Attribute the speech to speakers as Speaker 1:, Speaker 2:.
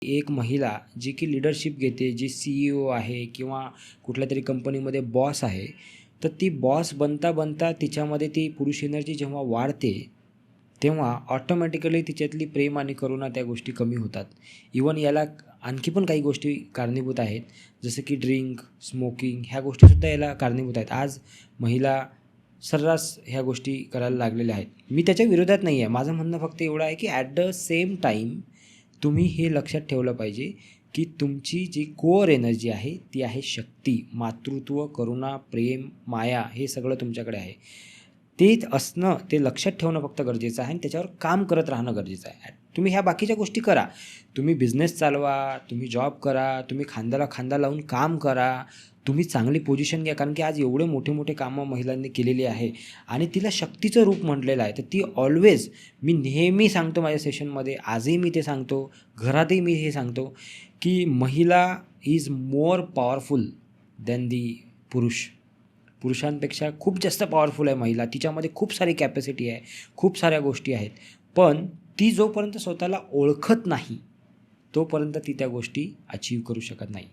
Speaker 1: एक महिला जी की लीडरशिप घेते, जी CEO आहे किंवा कुठल्यातरी कंपनीमध्ये बॉस आहे, तर ती बॉस बनता तिच्यामध्ये ती पुरुष एनर्जी जेव्हा वाढते, तेव्हा ऑटोमॅटिकली तिच्यातली प्रेम आणि करुणा त्या गोष्टी कमी होतात. इवन याला आणखी पण काही गोष्टी कारणीभूत आहेत, जसं की ड्रिंक, स्मोकिंग ह्या गोष्टीसुद्धा याला कारणीभूत आहेत. आज महिला सर्रास ह्या गोष्टी करायला लागलेल्या आहेत. मी त्याच्या विरोधात नाही आहे. माझं म्हणणं फक्त एवढं आहे, की ॲट द सेम टाईम तुम्ही हे लक्षात ठेवलं पाहिजे, की तुमची जी कोअर एनर्जी आहे ती आहे शक्ती, मातृत्व, करुणा, प्रेम, माया हे सगळं तुमच्याकडे आहे. ते असणं, ते लक्षात ठेवणं फक्त गरजेचं आहे आणि त्याच्यावर काम करत राहणं गरजेचं आहे. तुम्ही ह्या बाकीच्या गोष्टी करा. तुम्ही बिझनेस चालवा, तुम्ही जॉब करा, तुम्ही खांद्याला खांदा लावून काम करा, तुम्ही चांगली पोझिशन घ्या. कारण की आज एवढे मोठे कामं महिलांनी केलेली आहे आणि तिला शक्तीचं रूप म्हटलेलं आहे. तर ती ऑलवेज, मी नेहमी सांगतो माझ्या सेशनमध्ये, आजही मी ते सांगतो, घरातही मी हे सांगतो, की महिला is more powerful than the पुरुष. पुरुषांपेक्षा खूप जास्त पॉवरफुल आहे महिला. तिच्यामध्ये खूप सारी कॅपॅसिटी आहे, खूप साऱ्या गोष्टी आहेत. पण ती जोपर्यंत स्वतःला ओळखत नाही, तोपर्यंत ती त्या गोष्टी अचीव करू शकत नाही.